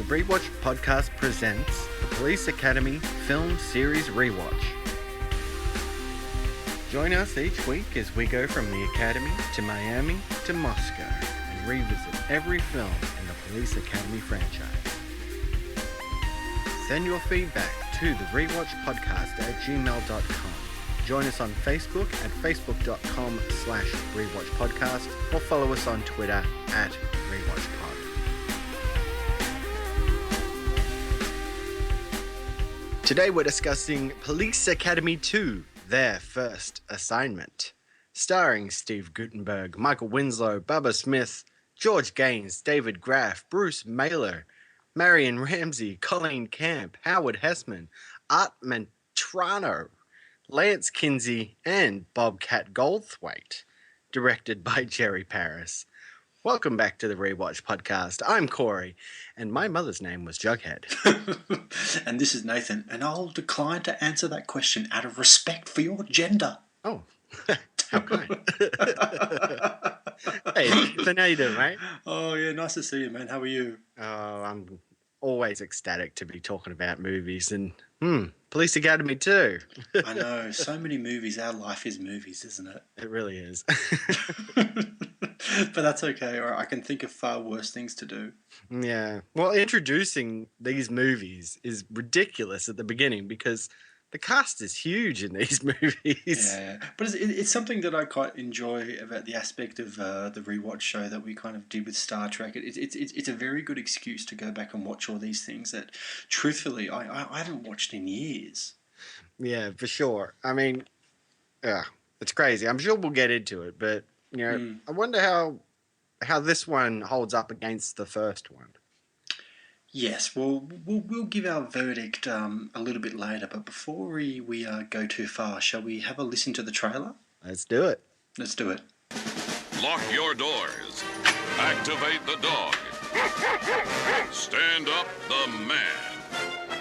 Rewatch Podcast presents the Police Academy Film Series Rewatch. Join us each week as we go from the Academy to Miami to Moscow and revisit every film in the Police Academy franchise. Send your feedback to the Rewatch Podcast at gmail.com. Join us on Facebook at facebook.com/Rewatch Podcast or follow us on Twitter at Rewatch Pod. Today we're discussing Police Academy 2, Their First Assignment. Starring Steve Guttenberg, Michael Winslow, Bubba Smith, George Gaines, David Graff, Bruce Mailer, Marion Ramsey, Colleen Camp, Howard Hessman, Art Mantrano, Lance Kinsey, and Bobcat Goldthwait. Directed by Jerry Paris. Welcome back to the Rewatch Podcast. I'm Cory, and my mother's name was Jughead. And this is Nathan, and I'll decline to answer that question out of respect for your gender. Oh, how kind. Hey, Nathan, how you doing, mate? Oh, yeah, nice to see you, man. How are you? Oh, I'm always ecstatic to be talking about movies, and Police Academy too. I know, so many movies. Our life is movies, isn't it? It really is. But that's okay, or I can think of far worse things to do. Yeah. Well, introducing these movies is ridiculous at the beginning because the cast is huge in these movies. Yeah, but it's something that I quite enjoy about the aspect of the rewatch show that we kind of did with Star Trek. It's a very good excuse to go back and watch all these things that, truthfully, I haven't watched in years. Yeah, for sure. I mean, it's crazy. I'm sure we'll get into it, but you know, I wonder how this one holds up against the first one. Yes, well, we'll give our verdict a little bit later, but before we go too far, shall we have a listen to the trailer? Let's do it. Let's do it. Lock your doors. Activate the dog. Stand up the man.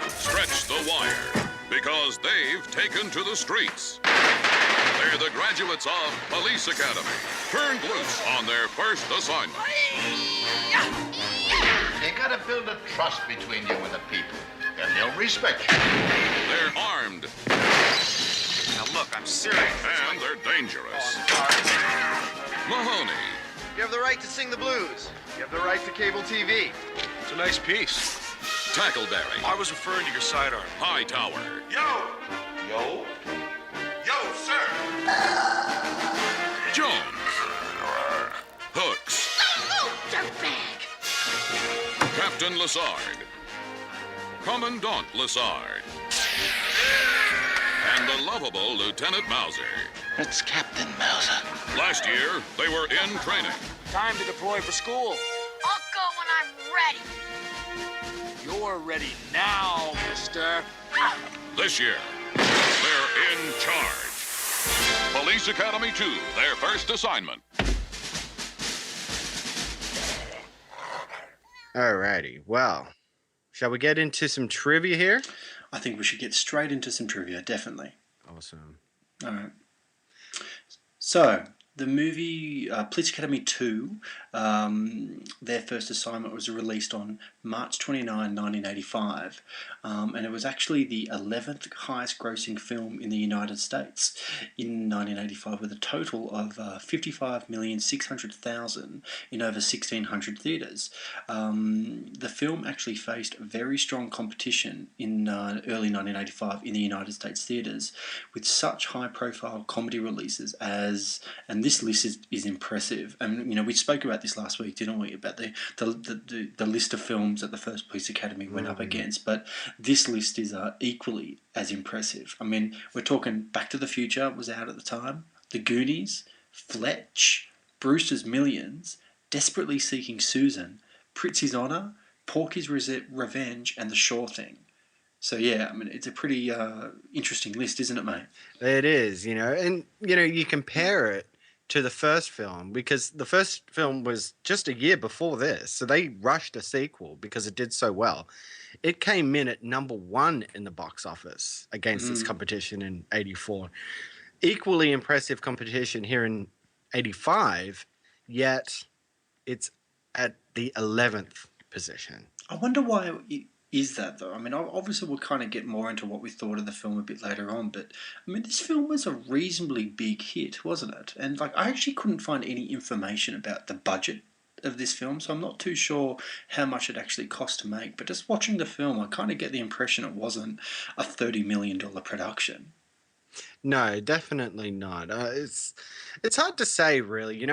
Stretch the wire, because they've taken to the streets. They're the graduates of Police Academy, turned loose on their first assignment. You gotta build a trust between you and the people, and they'll respect you. They're armed. Now look, I'm serious. And they're dangerous. Mahoney. You have the right to sing the blues. You have the right to cable TV. It's a nice piece. Tackleberry. I was referring to your sidearm. Hightower. Yo, sir. Jones. Hooks. Oh, dirtbag! Captain Lazard. Commandant Lazard. And the lovable Lieutenant Mauser. It's Captain Mauser. Last year, they were in training. Time to deploy for school. I'll go when I'm ready. You're ready now, mister. This year, they're in charge. Police Academy 2, their first assignment. Alrighty. Well, shall we get into some trivia here? I think we should get straight into some trivia, definitely. Awesome. All right. So, the movie Police Academy 2, their first assignment was released on March 29, 1985, and it was actually the 11th highest grossing film in the United States in 1985 with a total of 55,600,000 in over 1,600 theatres. The film actually faced very strong competition in early 1985 in the United States theatres with such high-profile comedy releases as, and this list is impressive. And you know, we spoke about this last week, didn't we? About the list of films that the first Police Academy went up against. But this list is equally as impressive. I mean, we're talking Back to the Future was out at the time, The Goonies, Fletch, Brewster's Millions, Desperately Seeking Susan, Prizzi's Honor, Porky's Revenge, and The Sure Thing. So yeah, I mean, it's a pretty interesting list, isn't it, mate? It is, you know, and you know, you compare it to the first film because the first film was just a year before this, so they rushed a sequel because it did so well. It came in at number 1 in the box office against its competition in 84. Equally impressive competition here in 85, yet it's at the 11th position. I wonder why it is that, though. I mean, obviously we'll kind of get more into what we thought of the film a bit later on, but I mean, this film was a reasonably big hit, wasn't it? And like, I actually couldn't find any information about the budget of this film, so I'm not too sure how much it actually cost to make. But just watching the film, I kind of get the impression it wasn't a $30 million production. No, definitely not. It's hard to say, really.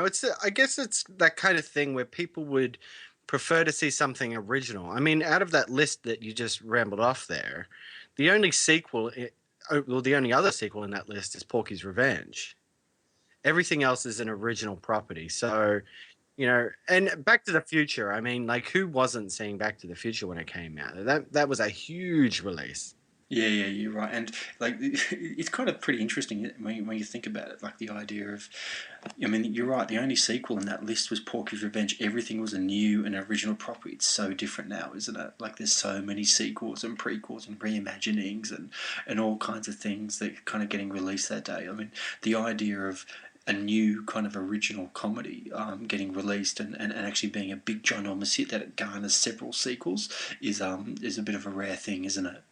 I guess it's that kind of thing where people would prefer to see something original. I mean, out of that list that you just rambled off there, the only the only other sequel in that list is Porky's Revenge. Everything else is an original property. So, and Back to the Future. I mean, like, who wasn't seeing Back to the Future when it came out? That was a huge release. Yeah, you're right, and like it's kind of pretty interesting when you think about it. Like the idea of, I mean, you're right. The only sequel in that list was Porky's Revenge. Everything was a new and original property. It's so different now, isn't it? Like there's so many sequels and prequels and reimaginings and all kinds of things that are kind of getting released that day. I mean, the idea of a new kind of original comedy getting released and actually being a big ginormous hit that it garners several sequels is a bit of a rare thing, isn't it?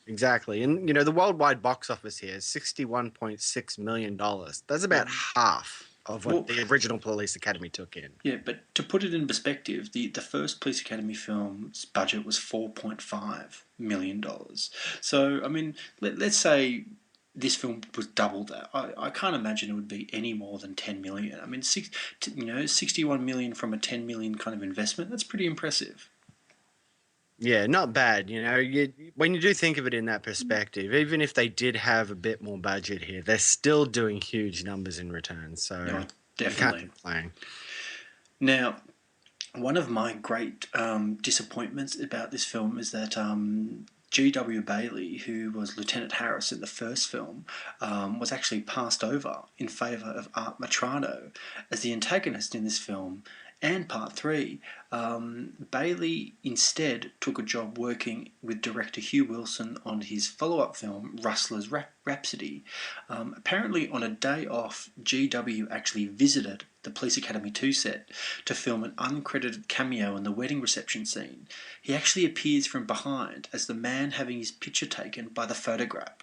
Exactly. And, the worldwide box office here is $61.6 million. That's about half of what the original Police Academy took in. Yeah, but to put it in perspective, the first Police Academy film's budget was $4.5 million. So, I mean, let's say this film was double that. I can't imagine it would be any more than 10 million. I mean, 61 million from a 10 million kind of investment, that's pretty impressive. Yeah, not bad. When you do think of it in that perspective, even if they did have a bit more budget here, they're still doing huge numbers in return. So yeah, definitely. You can't complain. Now, one of my great disappointments about this film is that G.W. Bailey, who was Lieutenant Harris in the first film, was actually passed over in favour of Art Matrano as the antagonist in this film. And part 3, Bailey instead took a job working with director Hugh Wilson on his follow-up film, Rustler's Rhapsody. Apparently, on a day off, GW actually visited the Police Academy 2 set to film an uncredited cameo in the wedding reception scene. He actually appears from behind as the man having his picture taken by the photograph.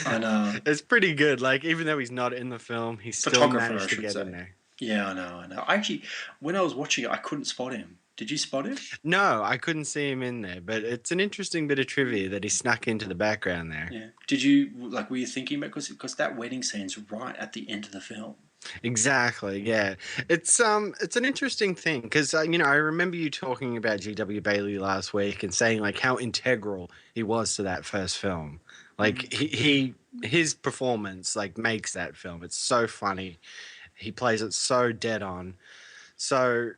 I know. It's pretty good. Like, even though he's not in the film, he still managed to get in there. Yeah, I know. Actually, when I was watching it, I couldn't spot him. Did you spot him? No, I couldn't see him in there, but it's an interesting bit of trivia that he snuck into the background there. Yeah. Did you, were you thinking about, because that wedding scene's right at the end of the film. Exactly, yeah. It's an interesting thing because, I remember you talking about G.W. Bailey last week and saying, like, how integral he was to that first film. Like, his performance, like, makes that film. It's so funny. He plays it so dead on. So,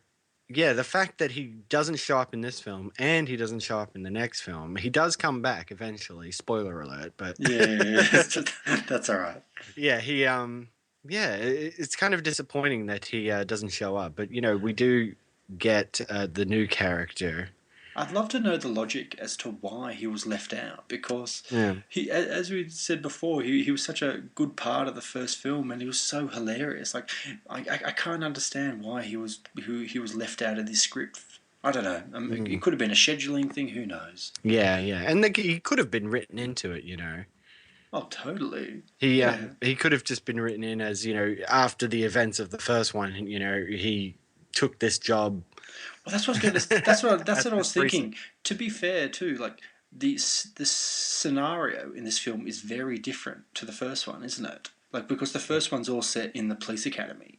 yeah, the fact that he doesn't show up in this film and he doesn't show up in the next film, he does come back eventually. Spoiler alert, but yeah. That's all right. Yeah, it's kind of disappointing that he doesn't show up. But we do get the new character. I'd love to know the logic as to why he was left out, because he, as we said before, he was such a good part of the first film, and he was so hilarious. Like, I can't understand why he was left out of this script. I don't know. It could have been a scheduling thing. Who knows? Yeah, and he could have been written into it. Oh, totally. He could have just been written in as after the events of the first one. He took this job. Well, that's what I was thinking. To be fair, too, like this scenario in this film is very different to the first one, isn't it? Like, because the first one's all set in the police academy,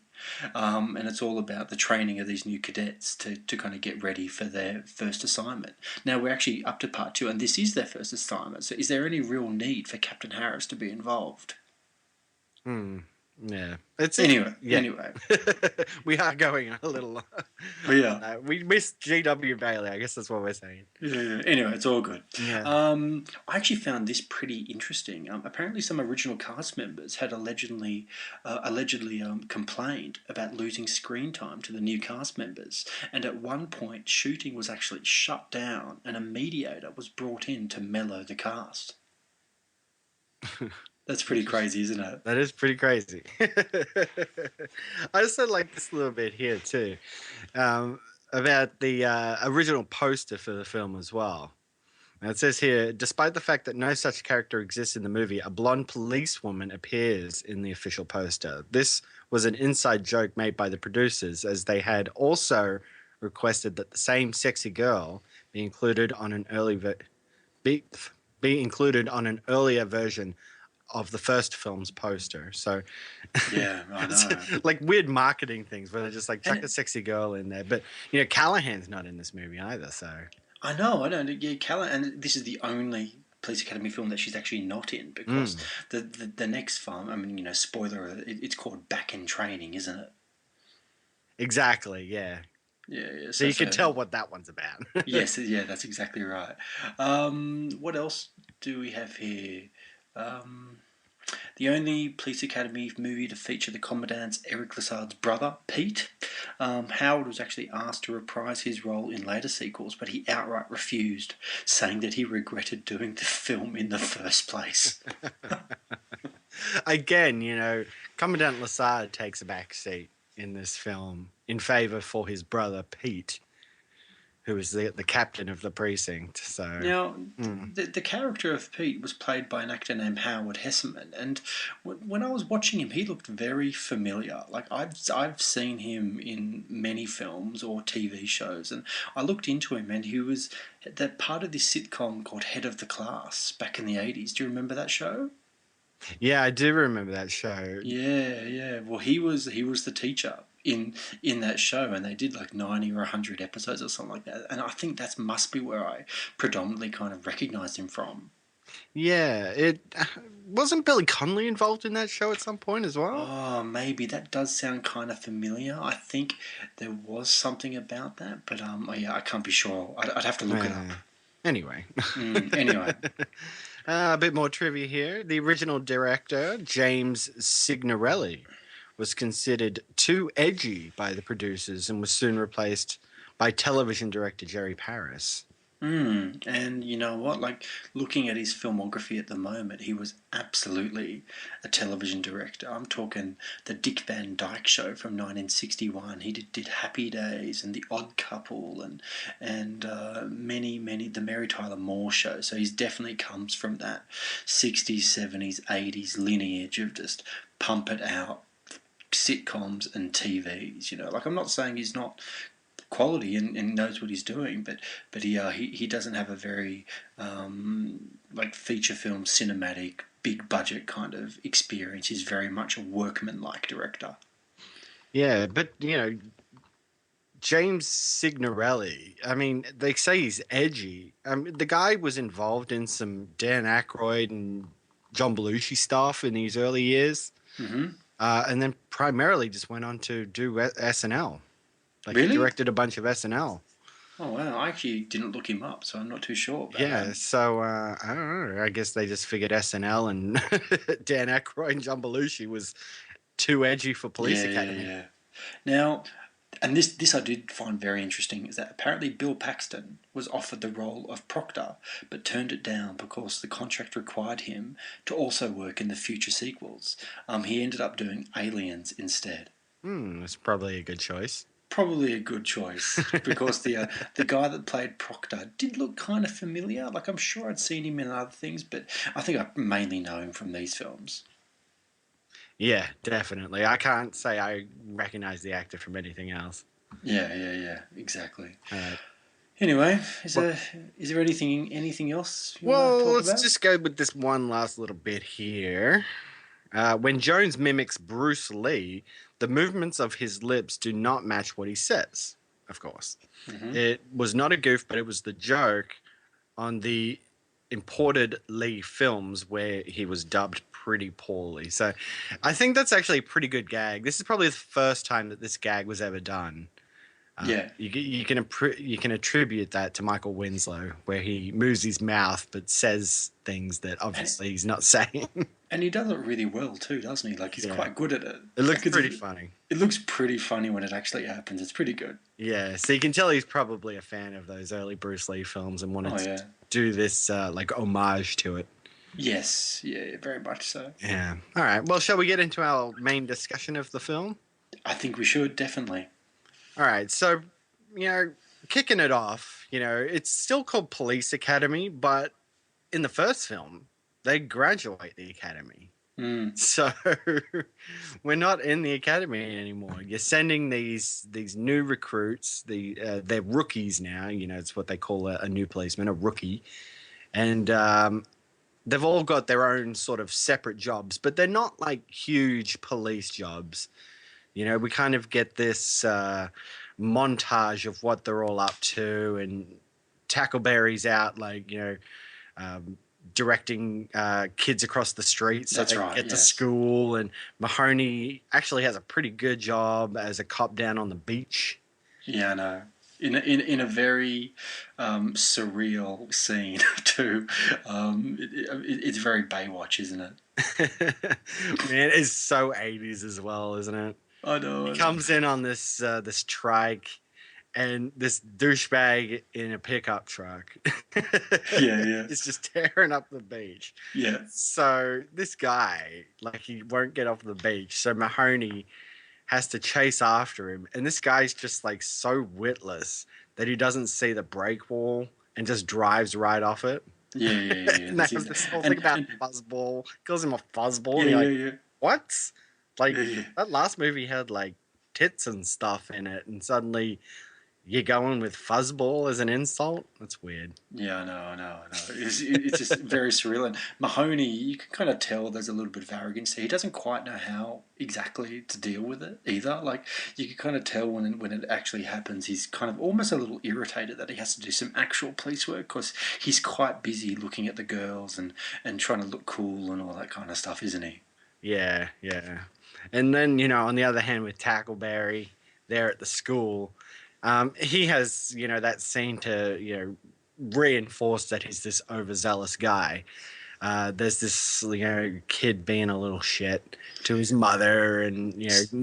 and it's all about the training of these new cadets to kind of get ready for their first assignment. Now we're actually up to part 2, and this is their first assignment. So, is there any real need for Captain Harris to be involved? Yeah. Anyway. We are going a little. Yeah. We missed G.W. Bailey. I guess that's what we're saying. Yeah. Anyway, it's all good. Yeah. I actually found this pretty interesting. Apparently, some original cast members had allegedly complained about losing screen time to the new cast members, and at one point, shooting was actually shut down, and a mediator was brought in to mellow the cast. That's pretty crazy, isn't it? That is pretty crazy. I also like this little bit here too. about the original poster for the film as well. Now it says here, despite the fact that no such character exists in the movie, a blonde policewoman appears in the official poster. This was an inside joke made by the producers, as they had also requested that the same sexy girl be included on an be included on an earlier version of the first film's poster. So Yeah, I know. like weird marketing things where they're just like chuck a sexy girl in there. But Callahan's not in this movie either, so I know. Yeah, and this is the only Police Academy film that she's actually not in, because the next film, I mean, spoiler, it's called Back in Training, isn't it? exactly, yeah. Yeah. So you can tell what that one's about. Yes, yeah, that's exactly right. What else do we have here? The only Police Academy movie to feature the Commandant's Eric Lazard's brother, Pete. Howard was actually asked to reprise his role in later sequels, but he outright refused, saying that he regretted doing the film in the first place. Again, Commandant Lazard takes a back seat in this film in favor for his brother, Pete, who is the captain of the precinct. So now, the character of Pete was played by an actor named Howard Hesseman, and when I was watching him, he looked very familiar. Like I've seen him in many films or TV shows, and I looked into him, and he was that part of this sitcom called Head of the Class back in the 80s. Do you remember that show? yeah, I do remember that show. Yeah. Well, he was the teacher in that show, and they did like 90 or 100 episodes or something like that. And I think that must be where I predominantly kind of recognised him from. Yeah, it wasn't Billy Connolly involved in that show at some point as well. Oh, maybe that does sound kind of familiar. I think there was something about that, but yeah, I can't be sure. I'd have to look it up. Anyway. Anyway. A bit more trivia here. The original director, James Signorelli, was considered too edgy by the producers and was soon replaced by television director Jerry Paris. And you know what? Like, looking at his filmography at the moment, he was absolutely a television director. I'm talking the Dick Van Dyke Show from 1961. He did Happy Days and The Odd Couple and many, the Mary Tyler Moore Show. So he's definitely comes from that 60s, 70s, 80s lineage of just pump it out sitcoms and TVs. Like, I'm not saying he's not quality and knows what he's doing, but he doesn't have a very like feature film cinematic big budget kind of experience. He's very much a workman-like director. Yeah, but James Signorelli, I mean, they say he's edgy. The guy was involved in some Dan Aykroyd and John Belushi stuff in his early years, and then primarily just went on to do SNL. Like, really? He directed a bunch of SNL. Oh, wow. I actually didn't look him up, so I'm not too sure about that. So, I don't know. I guess they just figured SNL and Dan Aykroyd and John Belushi was too edgy for Police Academy. Yeah. Now, and this I did find very interesting, is that apparently Bill Paxton was offered the role of Proctor, but turned it down because the contract required him to also work in the future sequels. He ended up doing Aliens instead. That's probably a good choice. Probably a good choice, because the guy that played Proctor did look kind of familiar. Like, I'm sure I'd seen him in other things, but I think I mainly know him from these films. Yeah, definitely. I can't say I recognize the actor from anything else. Yeah, exactly. Anyway, is there anything else you want to talk about? Let's just go with this one last little bit here. When Jones mimics Bruce Lee, the movements of his lips do not match what he says, of course. It was not a goof, but it was the joke on the imported Lee films where he was dubbed pretty poorly. So I think that's actually a pretty good gag. This is probably the first time that this gag was ever done. You can attribute that to Michael Winslow, where he moves his mouth but says things that obviously he's not saying. And he does it really well too, doesn't he? Like, he's quite good at it. It looks pretty funny. It looks pretty funny when it actually happens. It's pretty good. Yeah, so you can tell he's probably a fan of those early Bruce Lee films and wanted to do this like homage to it. Yes, yeah, very much so. Yeah. All right. Well, shall we get into our main discussion of the film? I think we should, definitely. All right. So kicking it off, it's still called Police Academy, but in the first film, they graduate the academy. So we're not in the academy anymore. You're sending these new recruits. They're rookies now. It's what they call a new policeman, a rookie, and they've all got their own sort of separate jobs, but they're not like huge police jobs. We kind of get this montage of what they're all up to, and Tackleberry's out, like, directing kids across the street so they get to school, and Mahoney actually has a pretty good job as a cop down on the beach. Yeah, I know. In a very surreal scene too. It's very Baywatch, isn't it? Man, it's so 80s as well, isn't it? I know. He comes in on this trike, and this douchebag in a pickup truck. Yeah. He's just tearing up the beach. Yeah. So this guy, like, he won't get off the beach. So Mahoney has to chase after him. And this guy's just, like, so witless that he doesn't see the brake wall and just drives right off it. Yeah. And they have this whole thing about fuzzball. Calls him a fuzzball. Yeah. What? Like, that last movie had, like, tits and stuff in it, and suddenly you're going with fuzzball as an insult? That's weird. Yeah, I know. It's just very surreal. And Mahoney, you can kind of tell there's a little bit of arrogance there. He doesn't quite know how exactly to deal with it either. Like, you can kind of tell when it actually happens, he's kind of almost a little irritated that he has to do some actual police work, because he's quite busy looking at the girls and trying to look cool and all that kind of stuff, isn't he? Yeah. And then, on the other hand, with Tackleberry there at the school, he has, that scene to, reinforce that he's this overzealous guy. There's this, kid being a little shit to his mother and,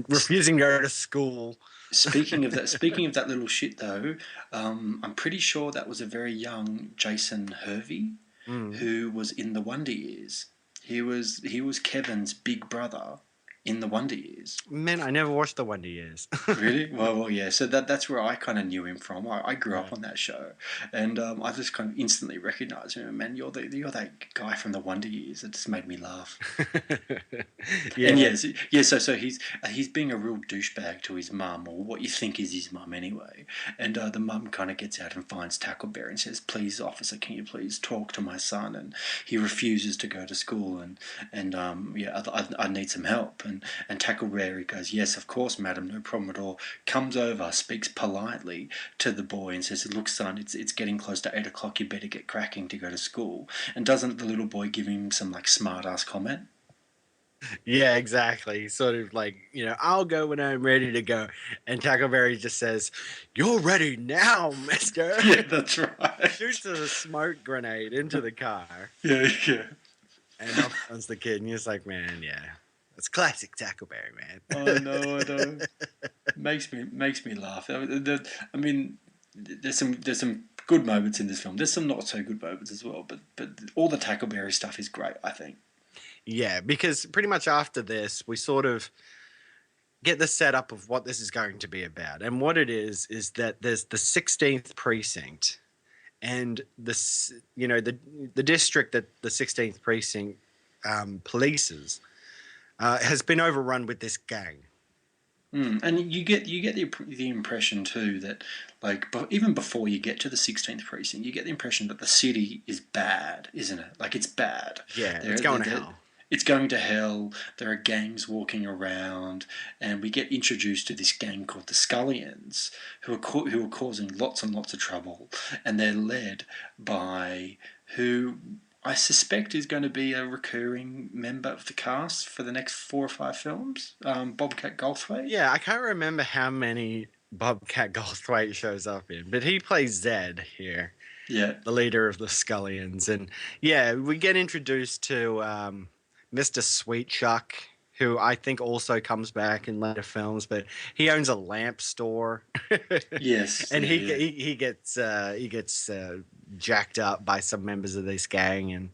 refusing to go to school. Speaking of that little shit though, I'm pretty sure that was a very young Jason Hervey who was in the Wonder Years. He was Kevin's big brother in the Wonder Years. Man, I never watched the Wonder Years. Really? Well, yeah. So that's where I kind of knew him from. I grew up on that show, and I just kind of instantly recognised him. Man, you're that guy from the Wonder Years. It just made me laugh. Yeah. And So he's being a real douchebag to his mum, or what you think is his mum anyway. And the mum kind of gets out and finds Tackleberry and says, "Please, officer, can you please talk to my son?" And he refuses to go to school, and I need some help. And Tackleberry goes, "Yes, of course, madam, no problem at all." Comes over, speaks politely to the boy and says, "Look, son, it's getting close to 8 o'clock. You better get cracking to go to school." And doesn't the little boy give him some like smart ass comment? Yeah, exactly. Sort of like, I'll go when I'm ready to go. And Tackleberry just says, "You're ready now, mister." Yeah, that's right. Shoots a smoke grenade into the car. Yeah. And off comes the kid. And he's like, man, yeah. It's classic Tackleberry, man. I know. Makes me laugh. I mean, there's some good moments in this film. There's some not so good moments as well. But all the Tackleberry stuff is great, I think. Yeah, because pretty much after this, we sort of get the setup of what this is going to be about. And what it is that there's the 16th precinct, and this, the district that the 16th precinct polices has been overrun with this gang. And you get the impression too that, like, even before you get to the 16th precinct, you get the impression that the city is bad, isn't it? Like, it's bad. Yeah, it's going to hell. It's going to hell. There are gangs walking around, and we get introduced to this gang called the Scullions, who are causing lots and lots of trouble, and they're led by who I suspect is going to be a recurring member of the cast for the next 4 or 5 films, Bobcat Goldthwait. Yeah, I can't remember how many Bobcat Goldthwait shows up in, but he plays Zed here. Yeah. The leader of the Scullions. And yeah, we get introduced to Mr. Sweet Chuck, who I think also comes back in later films, but he owns a lamp store. Yes. And he gets jacked up by some members of this gang, and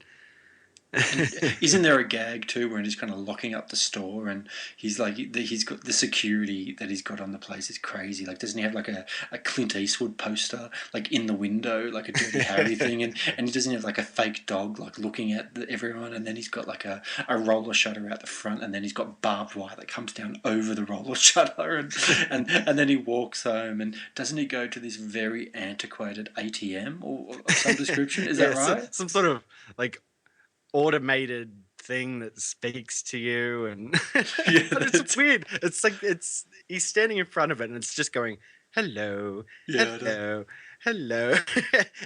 Isn't there a gag too where he's kind of locking up the store and he's like he's got the security that he's got on the place is crazy. Like, doesn't he have like a Clint Eastwood poster like in the window, like a Dirty Harry thing, and he doesn't have like a fake dog like looking at everyone, and then he's got like a roller shutter out the front, and then he's got barbed wire that comes down over the roller shutter, and then he walks home, and doesn't he go to this very antiquated ATM or some description? Is that right? Some sort of like automated thing that speaks to you, and but it's weird. It's like he's standing in front of it and it's just going hello, hello,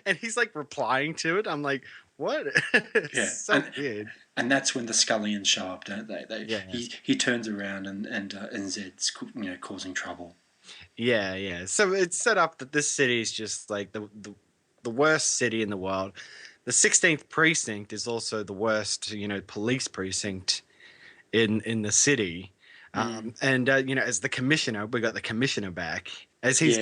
and he's like replying to it. I'm like, what? It's so weird. And that's when the Scullions show up, don't they? He turns around and Zed's causing trouble. Yeah. So it's set up that this city is just like the worst city in the world. The 16th precinct is also the worst, police precinct in the city. And as the commissioner, we got the commissioner back as he's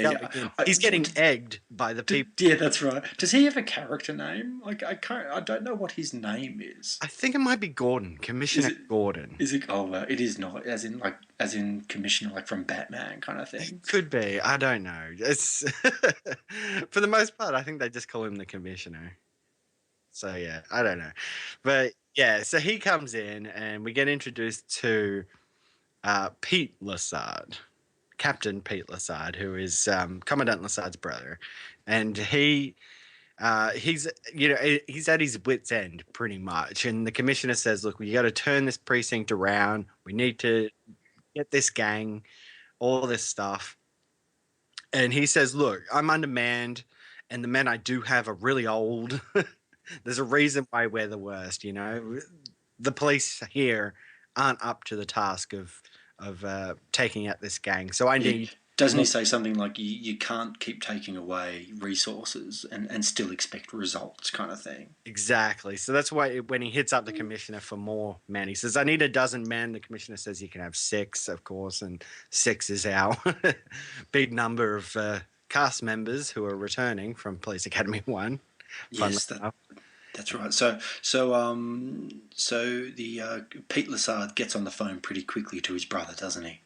getting egged by the people. Yeah, that's right. Does he have a character name? Like I don't know what his name is. I think it might be Gordon, Commissioner Gordon. Is it? Oh, it is not. As in commissioner, like from Batman kind of thing. It could be. I don't know. It's for the most part, I think they just call him the commissioner. So, yeah, I don't know. But, yeah, so he comes in and we get introduced to Pete Lazard, Captain Pete Lazard, who is Commandant Lazard's brother. And he's at his wit's end pretty much. And the commissioner says, look, we got to turn this precinct around. We need to get this gang, all this stuff. And he says, look, I'm undermanned and the men I do have are really old. There's a reason why we're the worst, The police here aren't up to the task of taking out this gang. So I need... Doesn't he say something like, you can't keep taking away resources and still expect results kind of thing? Exactly. So that's why when he hits up the commissioner for more men, he says, I need a dozen men. The commissioner says he can have 6, of course, and 6 is our big number of cast members who are returning from Police Academy 1. Yes, that's right. So the Pete Lazard gets on the phone pretty quickly to his brother, doesn't he?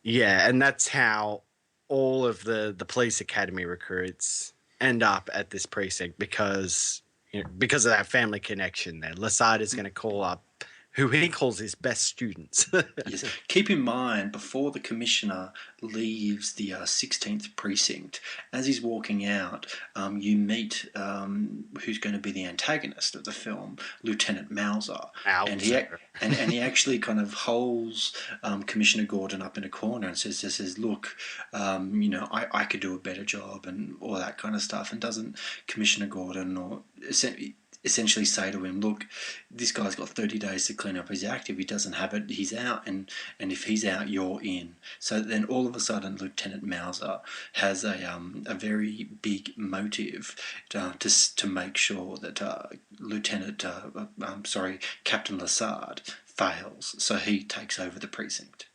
Yeah, and that's how all of the Police Academy recruits end up at this precinct because of that family connection there. Lazard is going to call up who he calls his best students. Yes. Keep in mind, before the commissioner leaves the 16th precinct, as he's walking out, you meet who's going to be the antagonist of the film, Lieutenant Mauser. And he actually kind of holds Commissioner Gordon up in a corner and says, look, I could do a better job and all that kind of stuff. And doesn't Commissioner Gordon essentially say to him, look, this guy's got 30 days to clean up his act. If he doesn't have it, he's out, and if he's out, you're in. So then all of a sudden Lieutenant Mauser has a very big motive to make sure that Captain Lazard fails, so he takes over the precinct.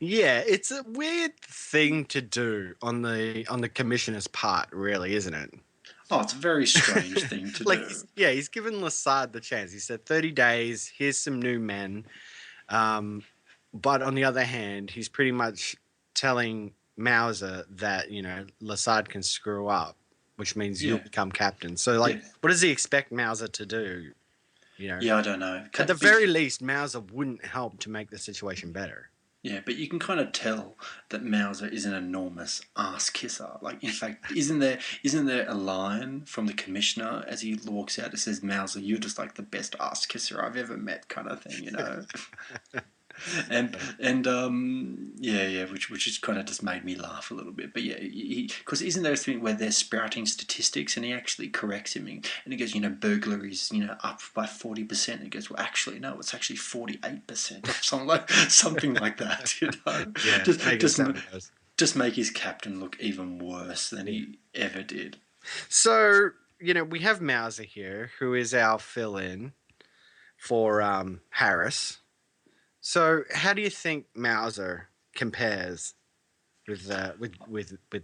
Yeah, it's a weird thing to do on the commissioner's part, really, isn't it? Oh, it's a very strange thing to do. Yeah, he's given Lazard the chance. He said 30 days, here's some new men. But on the other hand, he's pretty much telling Mauser that, Lazard can screw up, which means you'll become captain. So, what does he expect Mauser to do? Yeah, I don't know. At the very least, Mauser wouldn't help to make the situation better. Yeah, but you can kind of tell that Mauser is an enormous ass kisser. Like, in fact, isn't there a line from the commissioner as he walks out that says, Mauser, you're just like the best ass kisser I've ever met, kind of thing, which has kind of just made me laugh a little bit. But yeah, because isn't there a thing where they're sprouting statistics and he actually corrects him and he goes, burglaries, up by 40%. And he goes, well, actually, no, it's actually 48% or something like that. Yeah, just make his captain look even worse than he ever did. So, we have Mauser here, who is our fill-in for Harris. So, how do you think Mauser compares with the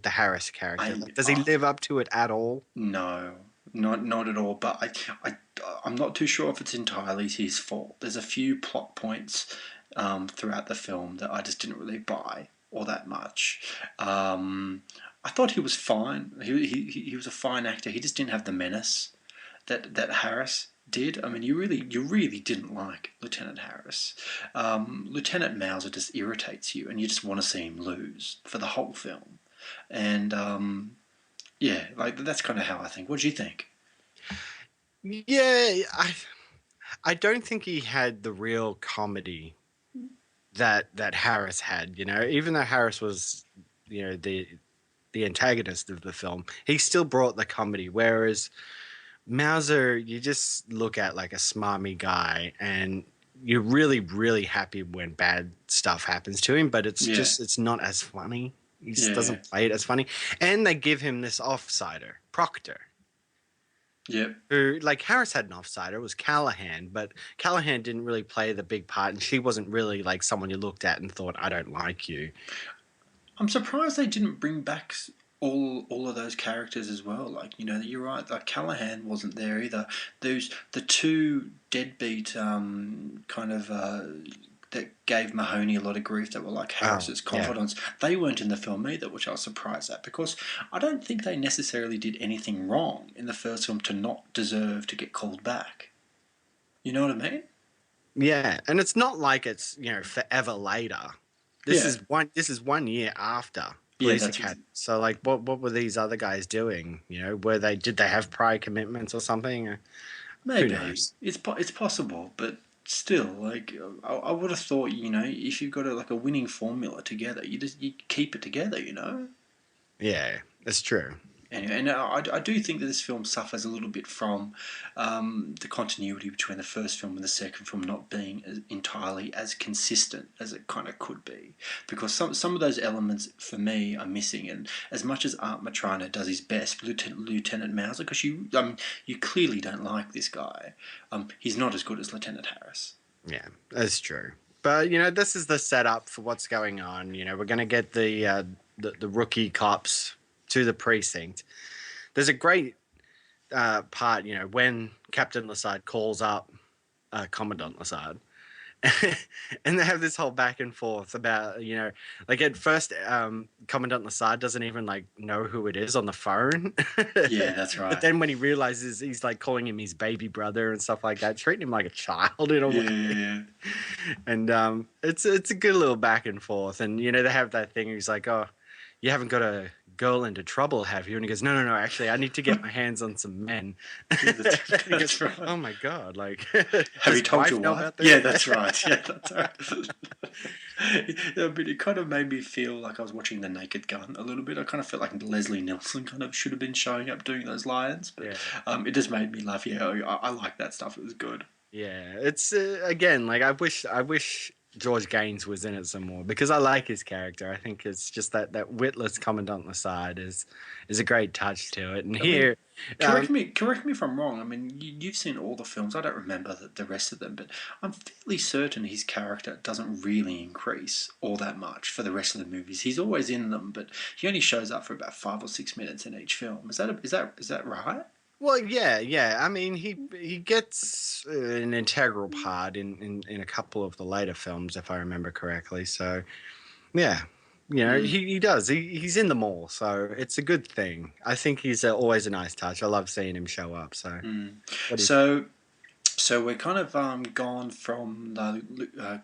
Harris character? Does he live up to it at all? No, not at all. But I'm not too sure if it's entirely his fault. There's a few plot points throughout the film that I just didn't really buy all that much. I thought he was fine. He was a fine actor. He just didn't have the menace that Harris did. I mean, you really didn't like Lieutenant Harris. Lieutenant Mauser just irritates you, and you just want to see him lose for the whole film. And yeah, like that's kind of how I think. What do you think? Yeah, I don't think he had the real comedy that Harris had. You know, even though Harris was, you know, the antagonist of the film, he still brought the comedy. Whereas Mauser, you just look at like a smarmy guy, and you're really, really happy when bad stuff happens to him, but it's not as funny. He just doesn't play it as funny. And they give him this offsider, Proctor. Yep. Who, like, Harris had an offsider, it was Callahan, but Callahan didn't really play the big part, and she wasn't really like someone you looked at and thought, I don't like you. I'm surprised they didn't bring back all of those characters as well. Like, you know, you're right. Like Callahan wasn't there either. The two deadbeat that gave Mahoney a lot of grief, that were like Harris's confidants. They weren't in the film either, which I was surprised at, because I don't think they necessarily did anything wrong in the first film to not deserve to get called back. You know what I mean? Yeah, and it's not like it's, you know, forever later. This is 1 year after Police Academy. So like, what were these other guys doing? You know, did they have prior commitments or something? Maybe it's possible, but still, like, I would have thought, you know, if you've got a winning formula together, you keep it together, you know. Yeah, that's true. Anyway, and I do think that this film suffers a little bit from the continuity between the first film and the second film not being entirely as consistent as it kind of could be, because some of those elements for me are missing. And as much as Art Matrana does his best, Lieutenant Mauser, because you clearly don't like this guy, he's not as good as Lieutenant Harris. Yeah, that's true. But you know, this is the setup for what's going on. You know, we're going to get the rookie cops to the precinct. There's a great part, you know, when Captain Lazard calls up Commandant Lazard, and they have this whole back and forth about, you know, like at first Commandant Lazard doesn't even like know who it is on the phone. Yeah, that's right. But then when he realizes, he's like calling him his baby brother and stuff like that, treating him like a child in a way. Yeah. And it's a good little back and forth. And you know, they have that thing. He's like, "Oh, you haven't got a girl into trouble, have you?" And he goes, no, actually, I need to get my hands on some men. That's goes, right. Oh my God, like, have you told your wife about this? Yeah, that's right. Yeah, that's right. But it kind of made me feel like I was watching The Naked Gun a little bit. I kind of felt like Leslie Nielsen kind of should have been showing up doing those lines, but it just made me laugh. Yeah, I like that stuff. It was good. Yeah, it's again, like, I wish George Gaines was in it some more, because I like his character. I think it's just that witless Commandant Lazard is a great touch to it. And correct me if I'm wrong. I mean, you've seen all the films. I don't remember the rest of them, but I'm fairly certain his character doesn't really increase all that much for the rest of the movies. He's always in them, but he only shows up for about 5 or 6 minutes in each film. Is that right? Well, yeah. I mean, he gets an integral part in a couple of the later films, if I remember correctly. So, yeah, you know, he does. He's in them all, so it's a good thing. I think he's always a nice touch. I love seeing him show up. So, so we're kind of gone from the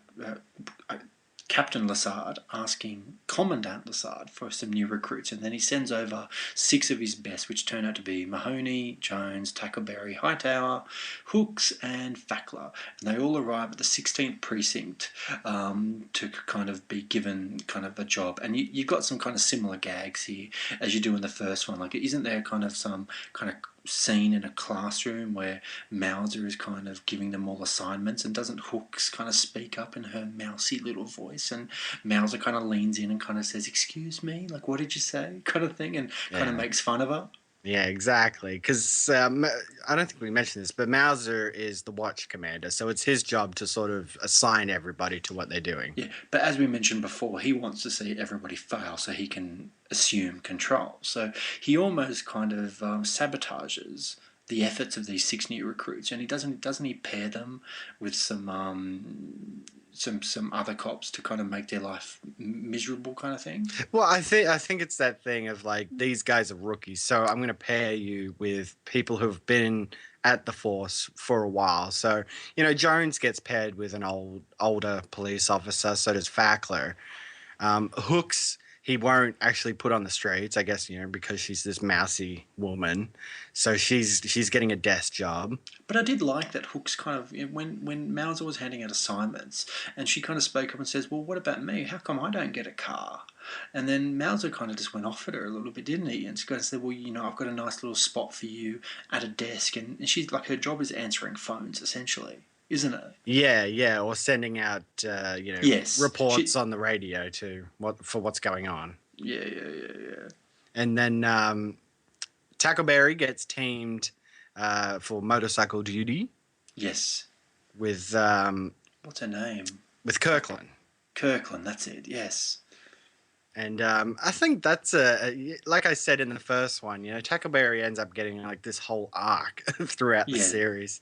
Captain Lazard asking Commandant Lazard for some new recruits, and then he sends over 6 of his best, which turn out to be Mahoney, Jones, Tackleberry, Hightower, Hooks, and Fackler. And they all arrive at the 16th precinct to kind of be given kind of a job. And you've got some kind of similar gags here as you do in the first one. Like, isn't there kind of some kind of scene in a classroom where Mauser is kind of giving them all assignments, and doesn't Hooks kind of speak up in her mousy little voice, and Mauser kind of leans in and kind of says, "Excuse me, like, what did you say?" kind of thing, and kind of makes fun of her. Yeah, exactly. Because I don't think we mentioned this, but Mauser is the watch commander, so it's his job to sort of assign everybody to what they're doing. Yeah, but as we mentioned before, he wants to see everybody fail so he can assume control. So he almost kind of sabotages the efforts of these 6 new recruits, and doesn't he pair them with some other cops to kind of make their life miserable, kind of thing? Well, I think it's that thing of like, these guys are rookies, so I'm going to pair you with people who've been at the force for a while. So, Jones gets paired with an older police officer. So does Fackler. Hooks, he won't actually put on the streets, I guess, because she's this mousy woman. So she's getting a desk job. But I did like that Hooks kind of, when Mauser was handing out assignments, and she kind of spoke up and says, well, what about me? How come I don't get a car? And then Mauser kind of just went off at her a little bit, didn't he? And she kind of said, well, I've got a nice little spot for you at a desk. And she's like, her job is answering phones, essentially. Isn't it? Yeah, or sending out, yes, reports on the radio for what's going on. Yeah. And then Tackleberry gets teamed for motorcycle duty. Yes. With what's her name? With Kirkland. Kirkland, that's it. Yes. And I think that's like I said in the first one, Tackleberry ends up getting like this whole arc throughout the series.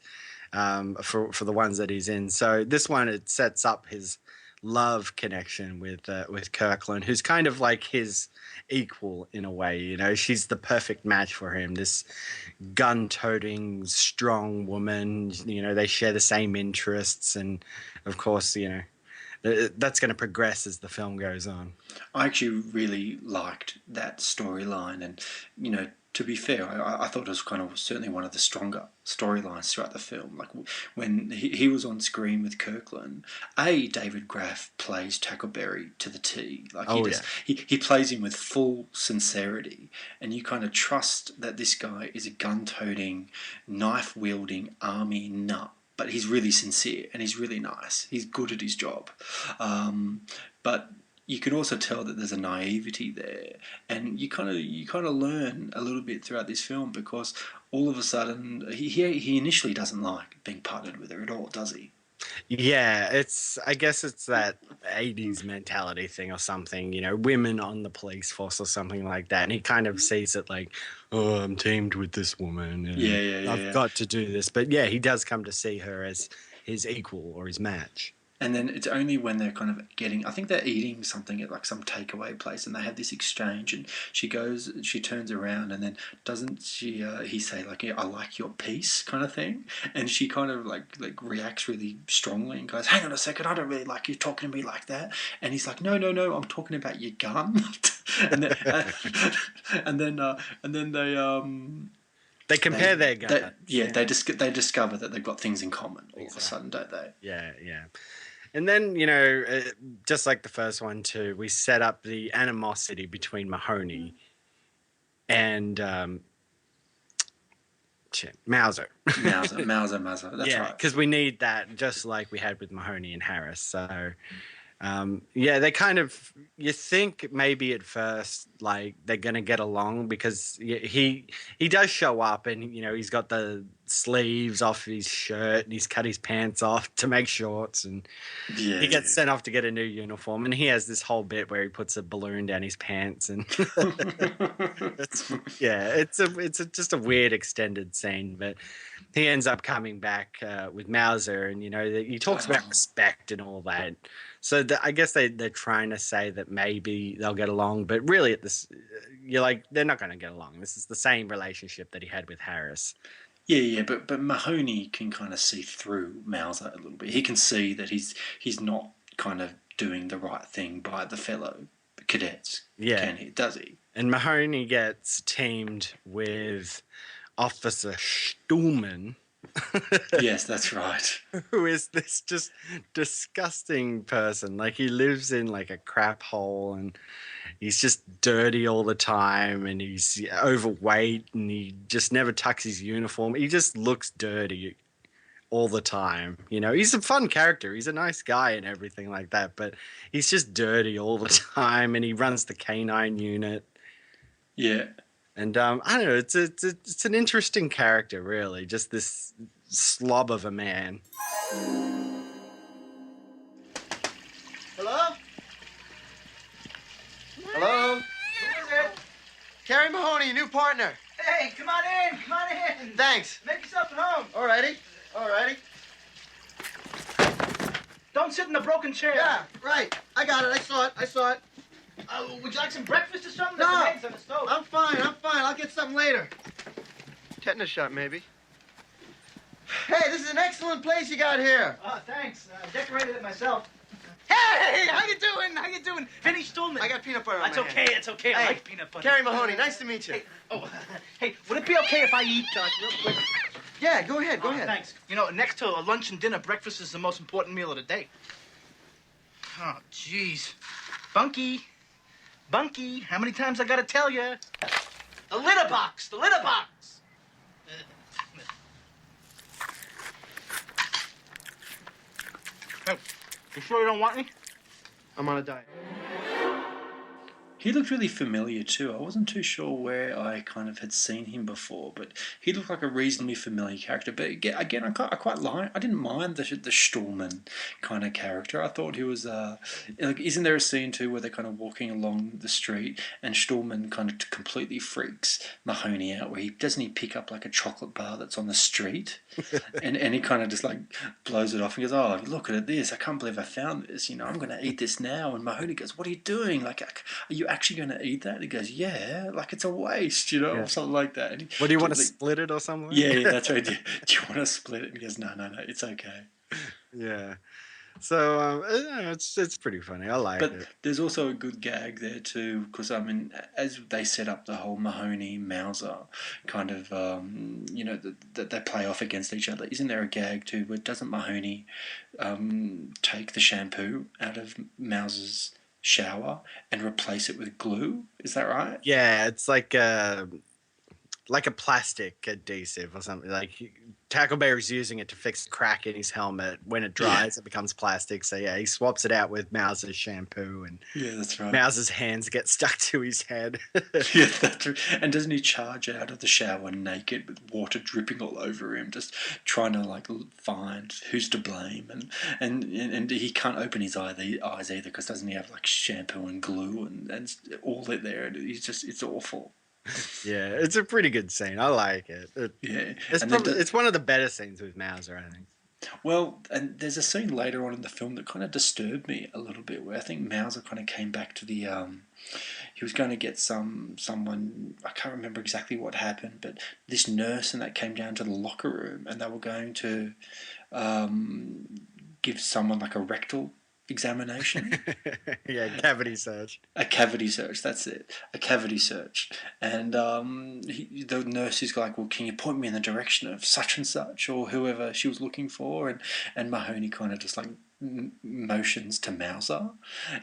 For the ones that he's in. So this one, it sets up his love connection with Kirkland, who's kind of like his equal in a way. She's the perfect match for him. This gun-toting, strong woman. They share the same interests, and of course, that's going to progress as the film goes on. I actually really liked that storyline, and to be fair, I thought it was kind of certainly one of the stronger storylines throughout the film. Like when he was on screen with Kirkland, David Graff plays Tackleberry to the T. Like he plays him with full sincerity, and you kind of trust that this guy is a gun-toting, knife-wielding army nut. But he's really sincere and he's really nice. He's good at his job. But you can also tell that there's a naivety there, and you kind of learn a little bit throughout this film, because all of a sudden he initially doesn't like being partnered with her at all, does he? Yeah, I guess it's that 80s mentality thing or something, women on the police force or something like that, and he kind of sees it like, oh, I'm teamed with this woman, and I've got to do this. But yeah, he does come to see her as his equal or his match. And then it's only when they're kind of I think they're eating something at like some takeaway place, and they have this exchange, and she turns around, and then doesn't he say like, I like your piece kind of thing, and she kind of like reacts really strongly and goes, hang on a second, I don't really like you talking to me like that. And he's like, no, I'm talking about your gun. and then they compare their guns. They discover that they've got things in common all of a sudden, don't they? Yeah. And then, just like the first one too, we set up the animosity between Mahoney and Mauser. Mauser. That's right. Because we need that, just like we had with Mahoney and Harris. So, they kind of, you think maybe at first like they're gonna get along, because he does show up, and he's got the sleeves off his shirt and he's cut his pants off to make shorts, and he gets sent off to get a new uniform, and he has this whole bit where he puts a balloon down his pants, and it's just a weird extended scene, but he ends up coming back with Mauser, and he talks about respect and all that. So I guess they're trying to say that maybe they'll get along, but really you're like, they're not going to get along. This is the same relationship that he had with Harris. Yeah, but Mahoney can kind of see through Mauser a little bit. He can see that he's not kind of doing the right thing by the fellow cadets. Yeah. Can he? Does he? And Mahoney gets teamed with Officer Stuhlman. Yes, that's right. Who is this just disgusting person? Like, he lives in like a crap hole, and he's just dirty all the time, and he's overweight, and he just never tucks his uniform. He just looks dirty all the time. He's a fun character. He's a nice guy and everything like that, but he's just dirty all the time, and he runs the canine unit. Yeah. And I don't know, it's an interesting character, really. Just this slob of a man. Hello? Hello? Who is it? Carrie Mahoney, your new partner. Hey, Hey, come on in. Come on in. Thanks. Make yourself at home. Alrighty. Don't sit in the broken chair. Yeah, right. I got it. I saw it. Would you like some breakfast or something? No. There's some eggs on the stove. I'm fine. I'll get something later. Tetanus shot, maybe. Hey, this is an excellent place you got here. Oh, thanks. I decorated it myself. Hey, how you doing? How you doing? Vinny Stulman. I got peanut butter on That's my okay. hand. It's okay. I Hey, like peanut butter. Carrie Mahoney, nice to meet you. Hey, would it be okay if I eat real quick? Yeah, go ahead. Thanks. You know, next to a lunch and dinner, breakfast is the most important meal of the day. Oh, jeez. Bunky, how many times I gotta tell you? The litter box. Hey, you sure you don't want any? I'm on a diet. He looked really familiar too. I wasn't too sure where I kind of had seen him before, but he looked like a reasonably familiar character. But again, I quite like. I didn't mind the Stallman kind of character. I thought he was like. Isn't there a scene too where they're kind of walking along the street and Stallman kind of completely freaks Mahoney out? Where he pick up like a chocolate bar that's on the street, and he kind of just like blows it off and goes, "Oh, look at this! I can't believe I found this. You know, I'm going to eat this now." And Mahoney goes, "What are you doing? Like, are you actually going to eat that?" And he goes, "Yeah, like it's a waste, you know," or something like that. And What, do you want to split it or something? Yeah, that's right. Do you want to split it? And he goes, no, it's okay. Yeah. So it's pretty funny. I like it. But there's also a good gag there too, because I mean, as they set up the whole Mahoney Mauser kind of, that they play off against each other. Isn't there a gag too where doesn't Mahoney take the shampoo out of Mauser's shower and replace it with glue? Is that right? Yeah, it's like a plastic adhesive or something. Like Tackleberry's using it to fix a crack in his helmet. When it dries, it becomes plastic. So yeah, he swaps it out with Mauser's shampoo, and that's right. Mauser's hands get stuck to his head. Yeah, that's right. And doesn't he charge out of the shower naked with water dripping all over him, just trying to like find who's to blame, and he can't open his eyes either because doesn't he have like shampoo and glue and all that there? And it's awful. Yeah, it's a pretty good scene. I like it. It's one of the better scenes with Mauser, I think. Well, and there's a scene later on in the film that kind of disturbed me a little bit, where I think Mauser kind of came back to the he was going to get someone, I can't remember exactly what happened, but this nurse and that came down to the locker room and they were going to give someone like a rectal examination. Yeah, cavity search. A cavity search, that's it. A cavity search. And the nurse is like, well, can you point me in the direction of such and such, or whoever she was looking for? And Mahoney kind of just like motions to Mauser.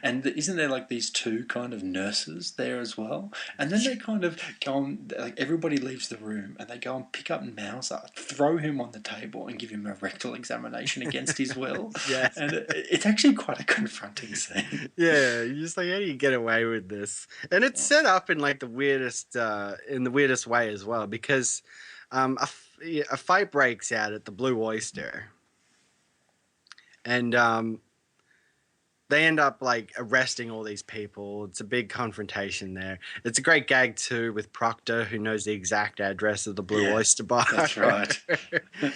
And isn't there like these two kind of nurses there as well? And then they kind of go on, like everybody leaves the room and they go and pick up Mauser, throw him on the table and give him a rectal examination against his will. Yes. And it's actually quite a confronting scene. Yeah, you're just like, how do you get away with this? And it's set up in like the weirdest way as well, because a fight breaks out at the Blue Oyster. And they end up like arresting all these people. It's a big confrontation there. It's a great gag too with Proctor, who knows the exact address of the Blue Oyster Bar. That's right.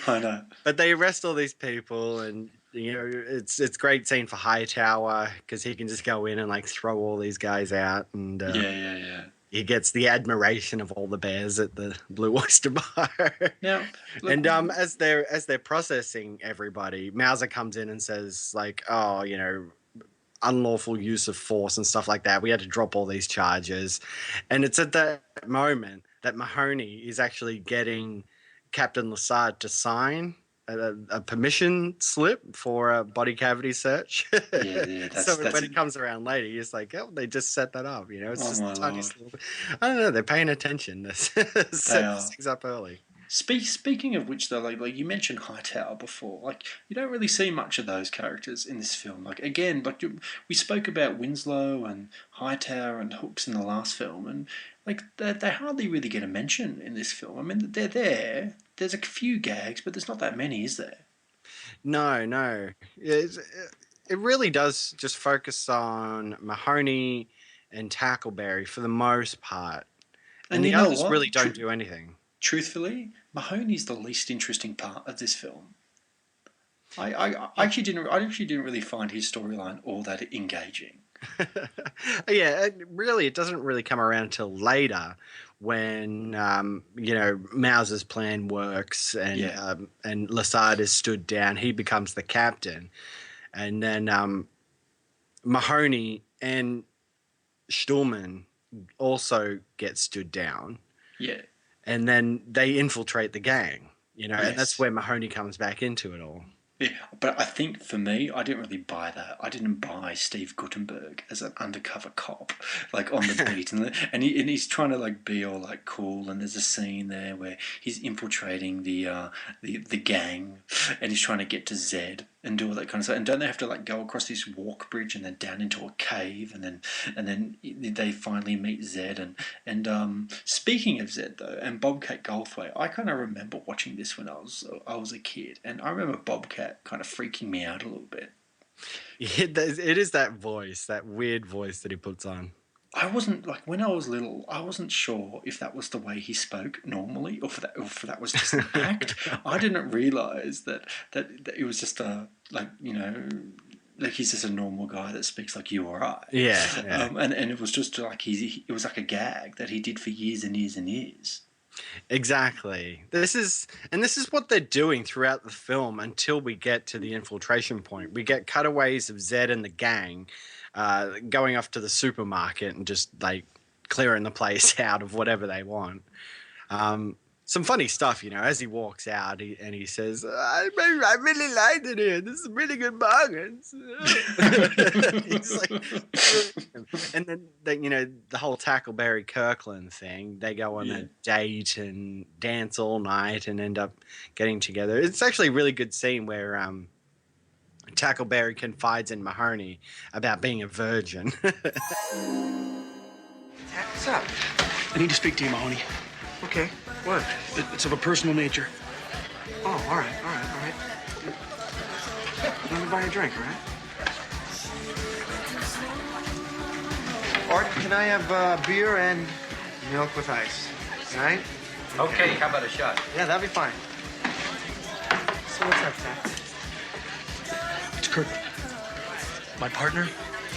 I know. But they arrest all these people, and you know it's a great scene for Hightower because he can just go in and like throw all these guys out, and yeah. He gets the admiration of all the bears at the Blue Oyster Bar. Now, look, and as they're processing everybody, Mauser comes in and says like, "Oh, you know, unlawful use of force and stuff like that. We had to drop all these charges." And it's at that moment that Mahoney is actually getting Captain Lazard to sign a permission slip for a body cavity search. Yeah. So when it comes around later, he's like, "Oh, they just set that up." You know, it's just the tiniest little. I don't know. They're paying attention. They set things up early. Speaking of which, though, like you mentioned Hightower before, like you don't really see much of those characters in this film. Like again, like we spoke about Winslow and Hightower and Hooks in the last film, and like they hardly really get a mention in this film. I mean, they're there. There's a few gags, but there's not that many, is there? No. It really does just focus on Mahoney and Tackleberry for the most part. And the others really don't do anything. Truthfully, Mahoney's the least interesting part of this film. I actually didn't really find his storyline all that engaging. Yeah, it doesn't really come around until later when Mauser's plan works and Lazard is stood down. He becomes the captain, and then Mahoney and Stillman also get stood down. Yeah, and then they infiltrate the gang. Yes. And that's where Mahoney comes back into it all. Yeah, but I think for me, I didn't really buy that. I didn't buy Steve Guttenberg as an undercover cop, like on the beat, and he's trying to like be all like cool. And there's a scene there where he's infiltrating the gang, and he's trying to get to Zed and do all that kind of stuff. And don't they have to like go across this walk bridge and then down into a cave, and then they finally meet Zed. And speaking of Zed though, and Bobcat Goldthwait, I kind of remember watching this when I was a kid, and I remember Bobcat kind of freaking me out a little bit. Yeah, it is that voice, that weird voice that he puts on. I wasn't like when I was little. I wasn't sure if that was the way he spoke normally, or if that was just an act. I didn't realize that it was just like he's just a normal guy that speaks like you or I. Yeah. And it was just like it was like a gag that he did for years and years and years. Exactly. This is what they're doing throughout the film until we get to the infiltration point. We get cutaways of Zed and the gang going off to the supermarket and just like clearing the place out of whatever they want. Some funny stuff, as he walks out and he says, I really liked it here. This is really good bargains. He's like, and then, the whole Tackleberry Kirkland thing, they go on a date and dance all night and end up getting together. It's actually a really good scene where Tackleberry confides in Mahoney about being a virgin. What's up? I need to speak to you, Mahoney. Okay. What? It's of a personal nature. Oh, all right. Let me buy you a drink, all right? Art, can I have beer and milk with ice? All right? Okay, how about a shot? Yeah, that'll be fine. So what's up, Tack? It's Kurt. My partner?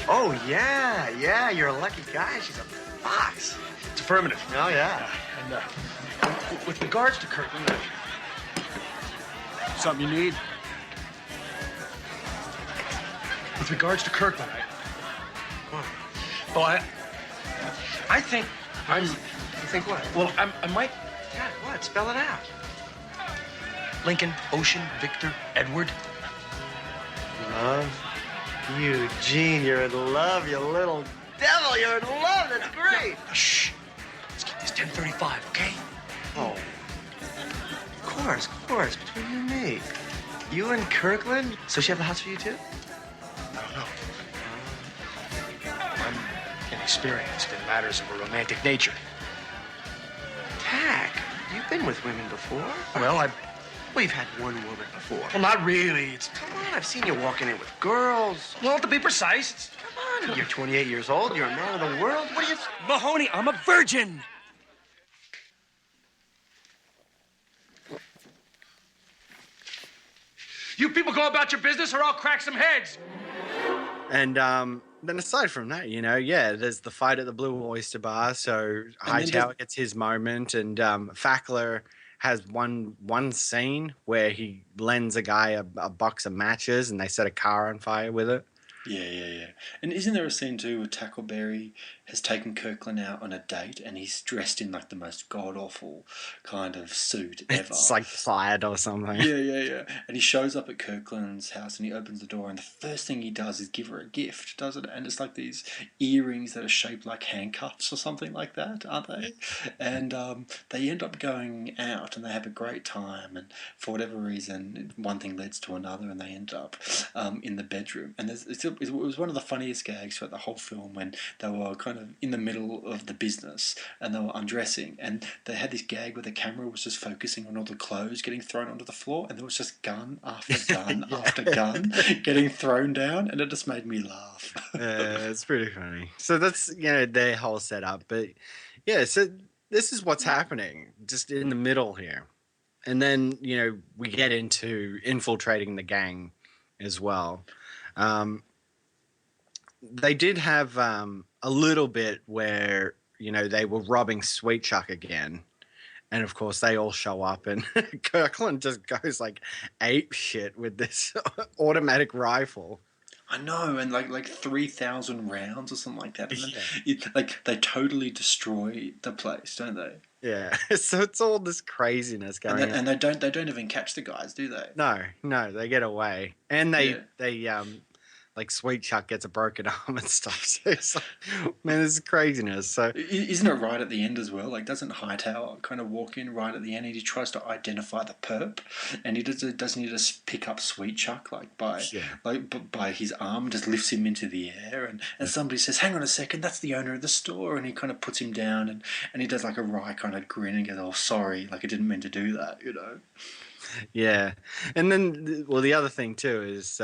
Oh, yeah, you're a lucky guy. She's a fox. It's affirmative. Oh, yeah. And with regards to Kirkland, something you need? With regards to Kirkland, I think I'm... You think what? Well, I might... Tack, what? Spell it out. Lincoln, Ocean, Victor, Edward. Love. Eugene, you're in love, you little devil. You're in love. That's great. Shh. Let's keep this 10:35, okay? Oh. Of course. Between you and me. You and Kirkland? So she have the house for you, too? I don't know. I'm inexperienced in matters of a romantic nature. Tack, you've been with women before. Well, you've had one woman before. Well, not really. Come on, I've seen you walking in with girls. Well, to be precise, Come on, you're 28 years old. You're a man of the world. What do you... Mahoney, I'm a virgin. You people go about your business or I'll crack some heads. And then aside from that, there's the fight at the Blue Oyster Bar. So Hightower gets his moment, and Fackler has one scene where he lends a guy a box of matches and they set a car on fire with it. Yeah. And isn't there a scene too where Tackleberry has taken Kirkland out on a date and he's dressed in like the most god-awful kind of suit ever? It's like plaid or something. Yeah. And he shows up at Kirkland's house and he opens the door and the first thing he does is give her a gift, doesn't it? And it's like these earrings that are shaped like handcuffs or something like that, aren't they? And they end up going out and they have a great time, and for whatever reason, one thing leads to another and they end up in the bedroom. And it was one of the funniest gags throughout the whole film when they were kind of in the middle of the business and they were undressing, and they had this gag where the camera was just focusing on all the clothes getting thrown onto the floor, and there was just gun after gun after gun getting thrown down, and it just made me laugh. It's pretty funny. So that's their whole setup, but yeah. So this is what's happening just in the middle here. And then, we get into infiltrating the gang as well. They did have a little bit where, they were robbing Sweet Chuck again. And, of course, they all show up and Kirkland just goes, ape shit with this automatic rifle. I know, and like 3,000 rounds or something like that. And then they totally destroy the place, don't they? Yeah, so it's all this craziness going on. And they don't even catch the guys, do they? No, they get away. And they Sweet Chuck gets a broken arm and stuff. So it's man, this is craziness. So isn't it right at the end as well? Doesn't Hightower kind of walk in right at the end and he tries to identify the perp, and doesn't he just pick up Sweet Chuck by his arm, just lifts him into the air, and somebody says, "Hang on a second, that's the owner of the store," and he kind of puts him down and he does a wry kind of grin and goes, "Oh, sorry, I didn't mean to do that," Yeah, and then the other thing too is.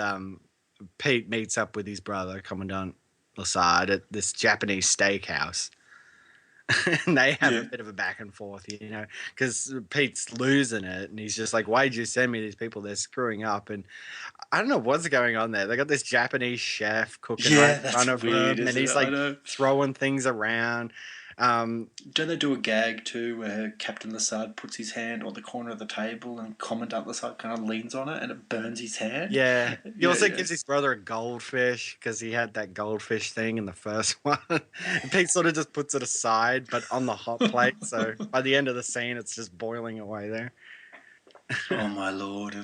Pete meets up with his brother, Commandant Lazard, at this Japanese steakhouse. And they have a bit of a back and forth, because Pete's losing it. And he's just like, why'd you send me these people? They're screwing up. And I don't know what's going on there. They got this Japanese chef cooking right in front of him. And he's throwing things around. Don't they do a gag too where Captain Lazard puts his hand on the corner of the table and Commandant Lazard kind of leans on it and it burns his hand? Yeah. He also gives his brother a goldfish because he had that goldfish thing in the first one. And Pete sort of just puts it aside, but on the hot plate. So by the end of the scene, it's just boiling away there. Oh my lord!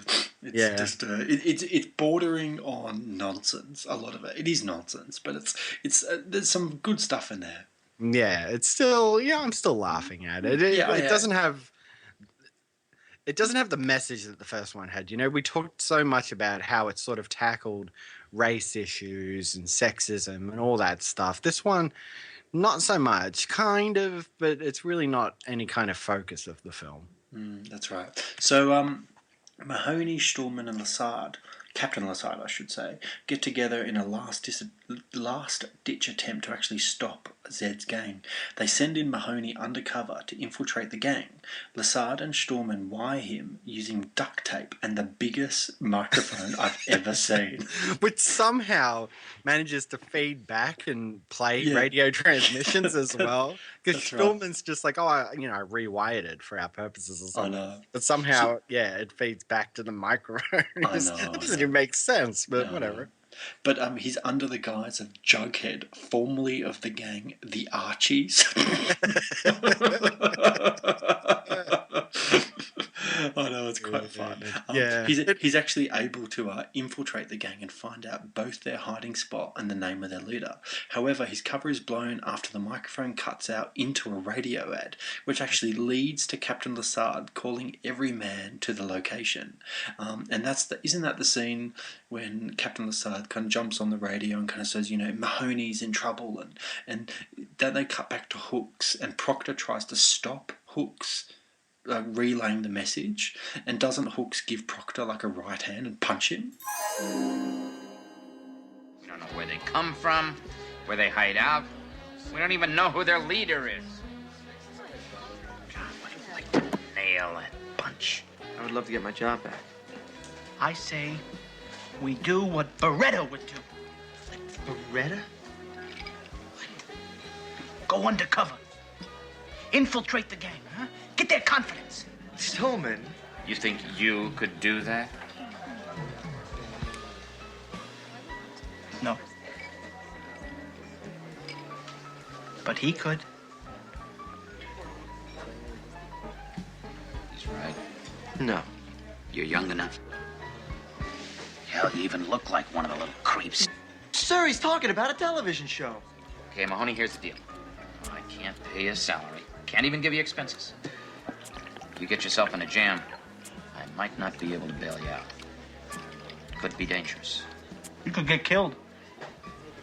It's just it's bordering on nonsense. A lot of it is nonsense, but it's there's some good stuff in there. Yeah, it's still I'm still laughing at it. It doesn't have the message that the first one had. We talked so much about how it sort of tackled race issues and sexism and all that stuff. This one, not so much, kind of, but it's really not any kind of focus of the film. That's right. So Mahoney, Stallman, and Lazard, Captain Lazard, I should say, get together in a last-ditch attempt to actually stop Zed's gang. They send in Mahoney undercover to infiltrate the gang. Lazard and Stallman wire him using duct tape and the biggest microphone I've ever seen. Which somehow manages to feed back and play radio transmissions as well. Because Stallman's just like, I rewired it for our purposes or something. I know. But somehow, it feeds back to the microphone. It doesn't even make sense, but whatever. But he's under the guise of Jughead, formerly of the gang, the Archies. I know, it's quite fun. He's actually able to infiltrate the gang and find out both their hiding spot and the name of their leader. However, his cover is blown after the microphone cuts out into a radio ad, which actually leads to Captain Lazard calling every man to the location. And isn't that the scene when Captain Lazard kind of jumps on the radio and kind of says, Mahoney's in trouble, and then they cut back to Hooks, and Proctor tries to stop Hooks relaying the message, and doesn't Hooks give Proctor a right hand and punch him? We don't know where they come from, where they hide out. We don't even know who their leader is. God, what do you like to nail and punch? I would love to get my job back. I say we do what Beretta would do. Beretta? Go undercover. Infiltrate the gang, huh? Get their confidence. Stillman. You think you could do that? No. But he could. He's right. No. You're young enough. Hell, you even look like one of the little creeps. Sir, he's talking about a television show. Okay, Mahoney, here's the deal. I can't pay a salary. Can't even give you expenses. You get yourself in a jam, I might not be able to bail you out. Could be dangerous. You could get killed.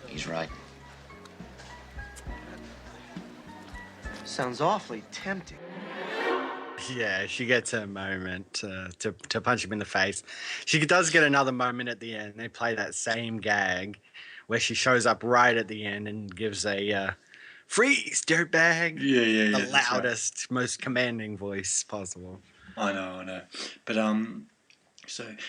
He's right. Sounds awfully tempting. Yeah, she gets her moment to punch him in the face. She does get another moment at the end. They play that same gag where she shows up right at the end and gives a freeze, dirtbag. Yeah. The loudest, most commanding voice possible. I know. But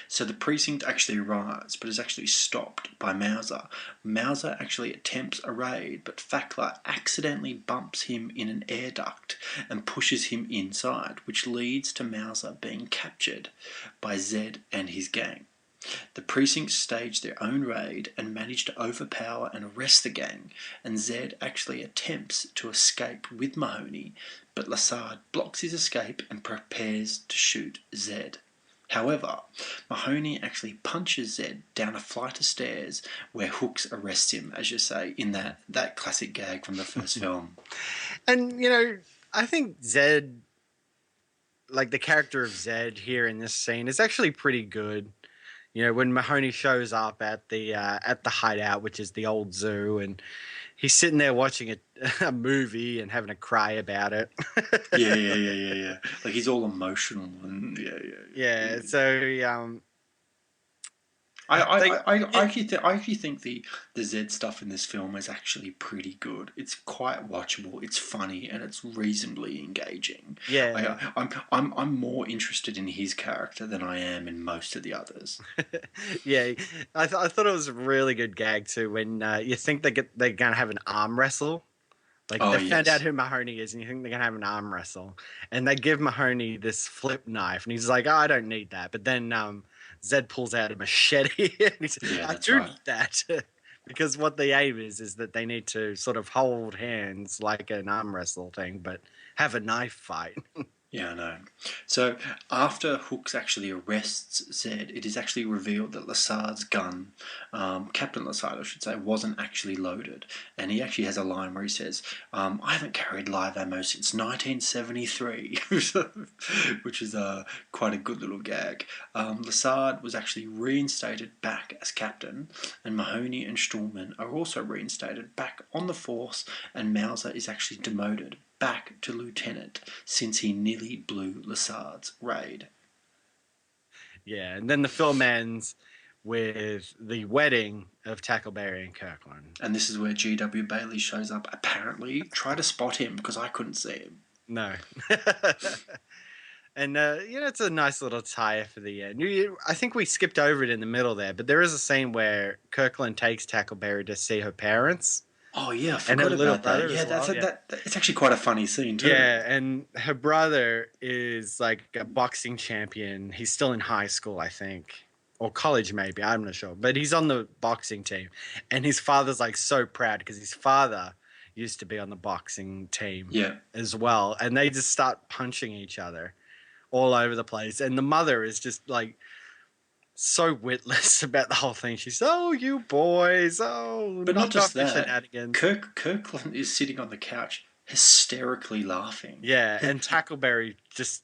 so the precinct actually arrives, but is actually stopped by Mauser. Mauser actually attempts a raid, but Fackler accidentally bumps him in an air duct and pushes him inside, which leads to Mauser being captured by Zed and his gang. The precinct stage their own raid and manage to overpower and arrest the gang, and Zed actually attempts to escape with Mahoney, but Lazard blocks his escape and prepares to shoot Zed. However, Mahoney actually punches Zed down a flight of stairs where Hooks arrests him, as you say, in that classic gag from the first film. And, you know, I think Zed, like the character of Zed here in this scene is actually pretty good. You know, when Mahoney shows up at the hideout, which is the old zoo, and he's sitting there watching a movie and having a cry about it. Yeah. Like he's all emotional and yeah. So I actually think the Zed stuff in this film is actually pretty good. It's quite watchable. It's funny and it's reasonably engaging. Yeah. I'm more interested in his character than I am in most of the others. Yeah, I thought it was a really good gag too when you think they're gonna have an arm wrestle. Like they found out who Mahoney is, and you think they're gonna have an arm wrestle, and they give Mahoney this flip knife, and he's like, "Oh, I don't need that." But then Zed pulls out a machete, and he says, "I do need that," because what the aim is that they need to sort of hold hands like an arm wrestle thing, but have a knife fight. Yeah, I know. So after Hooks actually arrests Zed, it is actually revealed that Lazard's gun, Captain Lazard, I should say, wasn't actually loaded. And he actually has a line where he says, I haven't carried live ammo since 1973, which is quite a good little gag. Lazard was actually reinstated back as captain, and Mahoney and Stallman are also reinstated back on the force, and Mauser is actually demoted back to lieutenant since he nearly blew Lazard's raid. Yeah, and then the film ends with the wedding of Tackleberry and Kirkland. And this is where G.W. Bailey shows up. Apparently, try to spot him because I couldn't see him. No. And, it's a nice little tie for the end. I think we skipped over it in the middle there, but there is a scene where Kirkland takes Tackleberry to see her parents. Oh, yeah, I forgot about that. Yeah, it's actually quite a funny scene, too. Yeah, and her brother is like a boxing champion. He's still in high school, I think. Or college, maybe. I'm not sure. But he's on the boxing team. And his father's like so proud because his father used to be on the boxing team as well. And they just start punching each other all over the place. And the mother is just like so witless about the whole thing. She's, oh, you boys, oh. But not just that. Kirkland is sitting on the couch hysterically laughing. Yeah, and Tackleberry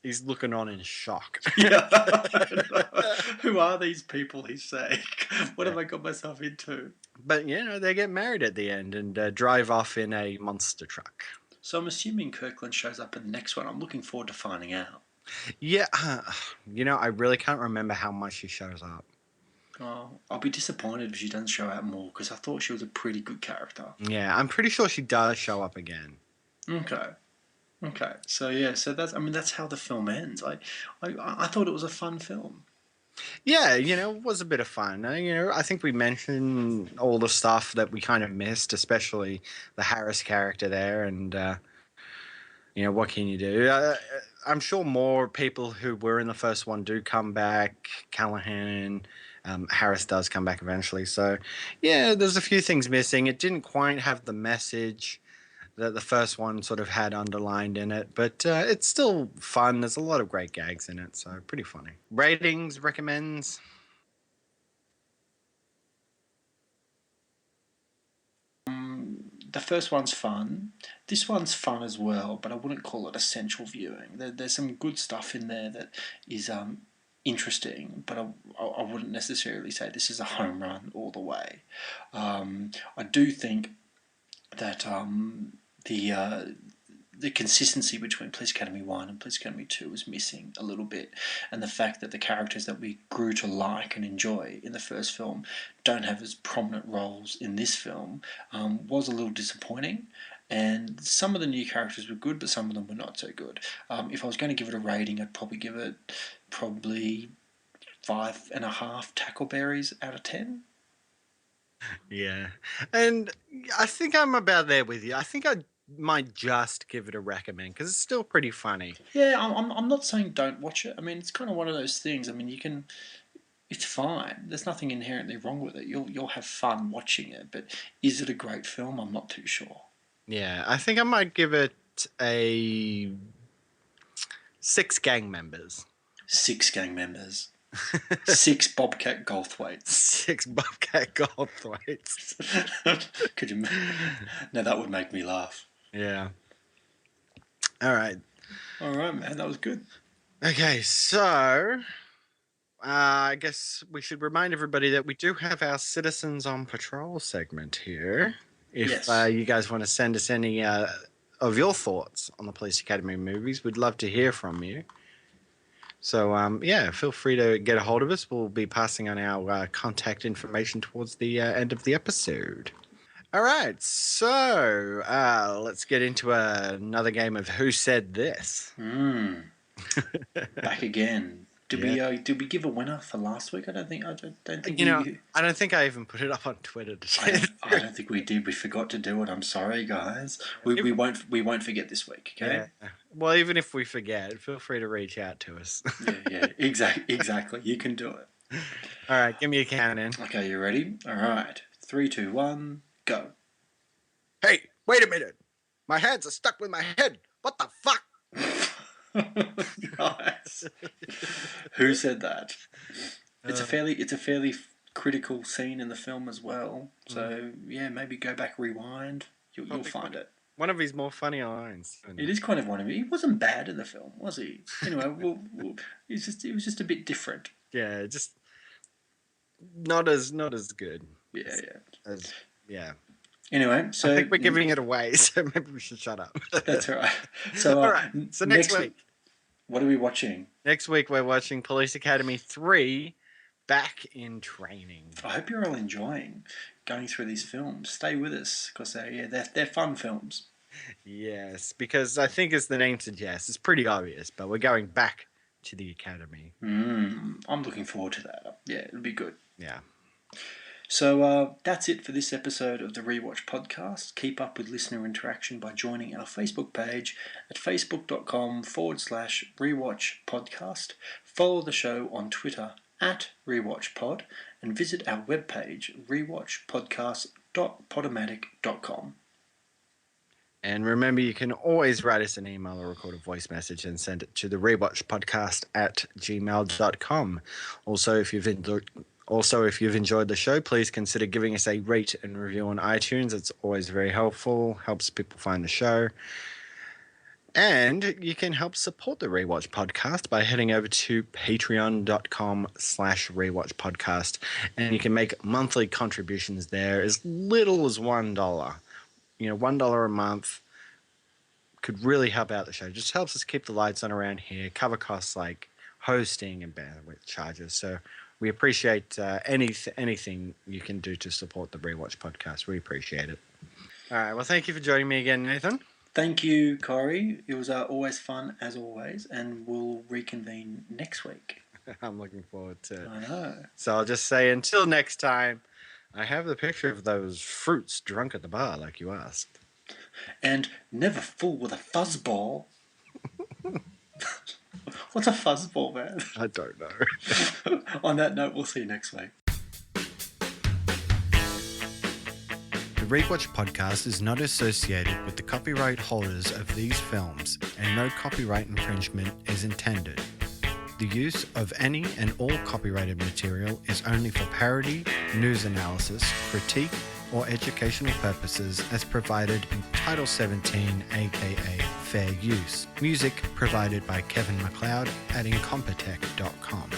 he's looking on in shock. Yeah. Who are these people, he's saying? What have I got myself into? But, they get married at the end and drive off in a monster truck. So I'm assuming Kirkland shows up in the next one. I'm looking forward to finding out. Yeah, I really can't remember how much she shows up. Oh, I'll be disappointed if she doesn't show up more because I thought she was a pretty good character. Yeah, I'm pretty sure she does show up again. Okay. So that's how the film ends. I thought it was a fun film. Yeah, it was a bit of fun. I think we mentioned all the stuff that we kind of missed, especially the Harris character there, and what can you do? I'm sure more people who were in the first one do come back. Callahan, Harris does come back eventually. So, yeah, there's a few things missing. It didn't quite have the message that the first one sort of had underlined in it, but it's still fun. There's a lot of great gags in it, so pretty funny. Ratings, recommends? The first one's fun. This one's fun as well, but I wouldn't call it essential viewing. There's some good stuff in there that is interesting, but I wouldn't necessarily say this is a home run all the way. I do think that the consistency between Police Academy 1 and Police Academy 2 was missing a little bit. And the fact that the characters that we grew to like and enjoy in the first film don't have as prominent roles in this film was a little disappointing. And some of the new characters were good, but some of them were not so good. If I was going to give it a rating, I'd probably give it 5.5 Tackleberries out of 10. Yeah. And I think I'm about there with you. I think I might just give it a recommend because it's still pretty funny. Yeah, I'm not saying don't watch it. I mean, it's kind of one of those things. I mean, it's fine. There's nothing inherently wrong with it. You'll have fun watching it. But is it a great film? I'm not too sure. Yeah, I think I might give it a 6 gang members. 6 gang members. 6 Bobcat Goldthwaits. 6 Bobcat Goldthwaits. Could you? No, that would make me laugh. Yeah. All right, man. That was good. Okay, so I guess we should remind everybody that we do have our Citizens on Patrol segment here. If you guys want to send us any of your thoughts on the Police Academy movies, we'd love to hear from you. So, feel free to get a hold of us. We'll be passing on our contact information towards the end of the episode. All right, so let's get into another game of Who Said This? Back again. Did we give a winner for last week? I don't think. I don't think. I don't think I even put it up on Twitter. I don't think we did. We forgot to do it. I'm sorry, guys. We won't forget this week. Okay. Yeah. Well, even if we forget, feel free to reach out to us. Yeah. Exactly. You can do it. All right. Give me a count in. Okay. You ready? All right. 3, 2, 1, go. Hey, wait a minute. My hands are stuck with my head. What the fuck? Guys. Who said that? It's a fairly critical scene in the film as well. So maybe go back, rewind. You'll find it. One of his more funny lines. It is kind of one of he wasn't bad in the film, was he? Anyway, it was just a bit different. Yeah, just not as good. Yeah. Anyway, so I think we're giving it away, so maybe we should shut up. That's all right. So all right. So next week, what are we watching? Next week we're watching Police Academy 3, Back in Training. I hope you're all enjoying going through these films. Stay with us because they're fun films. Yes, because I think as the name suggests, it's pretty obvious, but we're going back to the academy. I'm looking forward to that. Yeah, it'll be good. Yeah. So that's it for this episode of the Rewatch Podcast. Keep up with listener interaction by joining our Facebook page at facebook.com/Rewatch Podcast. Follow the show on Twitter at RewatchPod and visit our webpage rewatchpodcast.podomatic.com. And remember, you can always write us an email or record a voice message and send it to the rewatchpodcast@gmail.com. Also, if you've enjoyed the show, please consider giving us a rate and review on iTunes. It's always very helpful, helps people find the show. And you can help support the Rewatch Podcast by heading over to patreon.com/Rewatch Podcast. And you can make monthly contributions there as little as $1. $1 a month could really help out the show. Just helps us keep the lights on around here, cover costs like hosting and bandwidth charges. So we appreciate anything you can do to support the Rewatch Podcast. We appreciate it. All right. Well, thank you for joining me again, Nathan. Thank you, Cory. It was always fun, as always, and we'll reconvene next week. I'm looking forward to it. I know. So I'll just say until next time, I have the picture of those fruits drunk at the bar like you asked. And never fool with a fuzzball. What's a fuzzball, man? I don't know. On that note, we'll see you next week. The Rewatch Podcast is not associated with the copyright holders of these films, and no copyright infringement is intended. The use of any and all copyrighted material is only for parody, news analysis, critique, or educational purposes as provided in Title 17, aka Fair Use. Music provided by Kevin MacLeod at incompetech.com.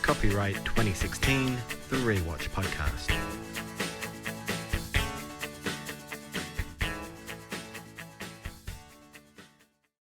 Copyright 2016, The Rewatch Podcast.